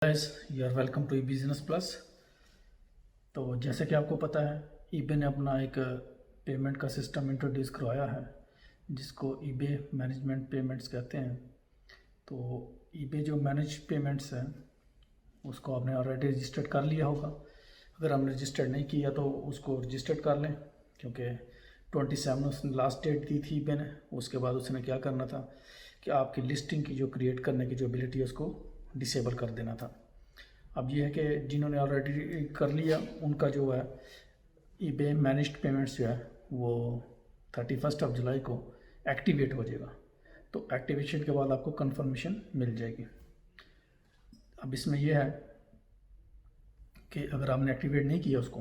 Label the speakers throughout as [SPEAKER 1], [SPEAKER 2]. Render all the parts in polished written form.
[SPEAKER 1] Guys, you are welcome to e business plus. तो जैसे कि आपको पता है, ईबे ने अपना एक पेमेंट का सिस्टम इंट्रोड्यूस करवाया है जिसको ईबे मैनेजमेंट पेमेंट्स कहते हैं। तो ईबे जो मैनेज पेमेंट्स है उसको आपने ऑलरेडी रजिस्टर्ड कर लिया होगा। अगर हमने रजिस्टर्ड नहीं किया तो उसको रजिस्टर्ड कर लें, क्योंकि 27 उसने लास्ट डेट दी थी ईबे ने। उसके बाद उसने क्या करना था कि आपकी लिस्टिंग की जो क्रिएट करने की जो एबिलिटी है उसको डिसेबल कर देना था। अब ये है कि जिन्होंने ऑलरेडी कर लिया उनका जो है ईबे मैनेज्ड पेमेंट्स जो है वो 31 जुलाई को एक्टिवेट हो जाएगा। तो एक्टिवेशन के बाद आपको कंफर्मेशन मिल जाएगी। अब इसमें यह है कि अगर आपने एक्टिवेट नहीं किया उसको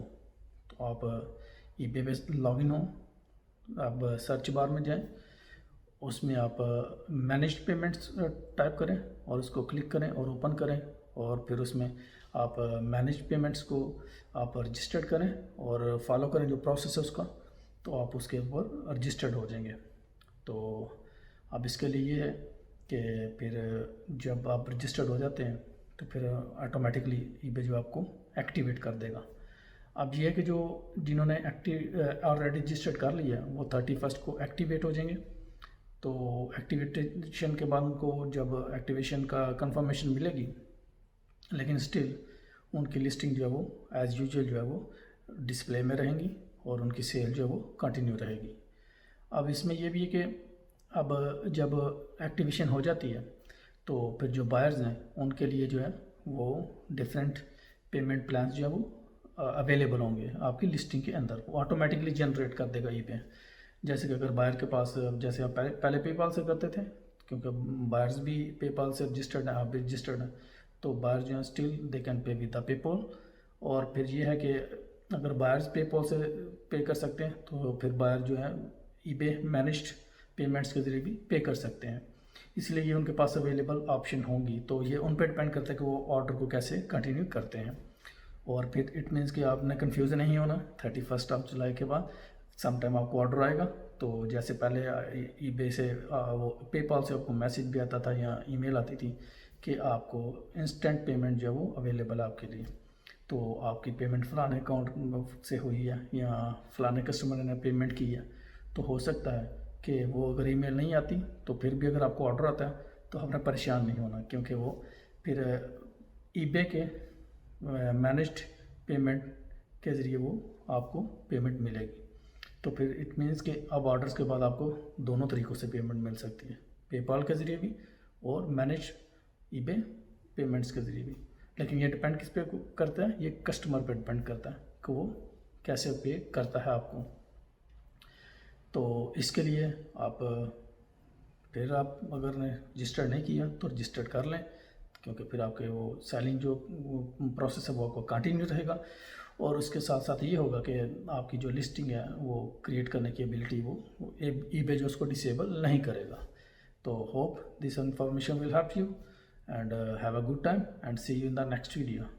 [SPEAKER 1] तो आप ईबे पे लॉगिन हो, आप सर्च बार में जाएं, उसमें आप मैनेज्ड पेमेंट्स टाइप करें और उसको क्लिक करें और ओपन करें, और फिर उसमें आप मैनेज्ड पेमेंट्स को आप रजिस्टर्ड करें और फॉलो करें जो प्रोसेस है उसका, तो आप उसके ऊपर रजिस्टर्ड हो जाएंगे। तो अब इसके लिए ये है कि फिर जब आप रजिस्टर्ड हो जाते हैं तो फिर ऑटोमेटिकली ईबे जो आपको एक्टिवेट कर देगा। अब ये है कि जो जिन्होंने ऑलरेडी रजिस्टर्ड कर लिया वो 31 को एक्टिवेट हो जाएंगे। तो एक्टिवेशन के बाद उनको जब एक्टिवेशन का कंफर्मेशन मिलेगी, लेकिन स्टिल उनकी लिस्टिंग जो है वो एज़ यूजुअल जो है वो डिस्प्ले में रहेंगी और उनकी सेल जो है वो कंटिन्यू रहेगी। अब इसमें ये भी है कि अब जब एक्टिवेशन हो जाती है तो फिर जो बायर्स हैं उनके लिए जो है वो डिफरेंट पेमेंट प्लान्स जो है वो अवेलेबल होंगे आपकी लिस्टिंग के अंदर। वो ऑटोमेटिकली जनरेट कर देगा ईबे। जैसे कि अगर बायर के पास, जैसे आप पहले पेपाल से करते थे, क्योंकि बायर्स भी पेपाल से रजिस्टर्ड हैं, आप भी रजिस्टर्ड हैं, तो बायर जो है still they can pay with the PayPal. और फिर ये है कि अगर बायर्स पेपॉल से पे कर सकते हैं तो फिर बायर जो है ईबे मैनेज्ड पेमेंट्स के ज़रिए भी पे कर सकते हैं। इसलिए ये उनके पास अवेलेबल ऑप्शन होंगी। तो ये उन पर डिपेंड करता है कि वो ऑर्डर को कैसे कंटिन्यू करते हैं। और फिर इट मीन्स कि आपने कन्फ्यूज़न नहीं होना। 31 जुलाई के बाद समटाइम आपको ऑर्डर आएगा, तो जैसे पहले ईबे से वो पेपाल से आपको मैसेज भी आता था या ईमेल आती थी कि आपको इंस्टेंट पेमेंट जो है वो अवेलेबल है आपके लिए। तो आपकी पेमेंट फ़लाने अकाउंट से हुई है या फ़लाने कस्टमर ने पेमेंट की है, तो हो सकता है कि वो अगर ईमेल नहीं आती तो फिर भी अगर आपको ऑर्डर आता है तो आपने परेशान नहीं होना, क्योंकि वो फिर ईबे के मैनेज्ड पेमेंट के ज़रिए वो आपको पेमेंट मिलेगी। तो फिर इट मीन्स कि अब ऑर्डर्स के बाद आपको दोनों तरीक़ों से पेमेंट मिल सकती है, पेपाल के ज़रिए भी और मैनेज ईबे पेमेंट्स के ज़रिए भी। लेकिन ये डिपेंड किस पे करता है, ये कस्टमर पे डिपेंड करता है कि वो कैसे पे करता है आपको। तो इसके लिए आप फिर आप अगर ने रजिस्टर्ड नहीं किया तो रजिस्टर्ड कर लें, क्योंकि फिर आपके वो सेलिंग जो प्रोसेस है वो आपको कंटिन्यू रहेगा। और उसके साथ साथ ये होगा कि आपकी जो लिस्टिंग है वो क्रिएट करने की एबिलिटी वो ईबे जो उसको डिसेबल नहीं करेगा। तो hope this information will help you and have a good time and see you in the next video.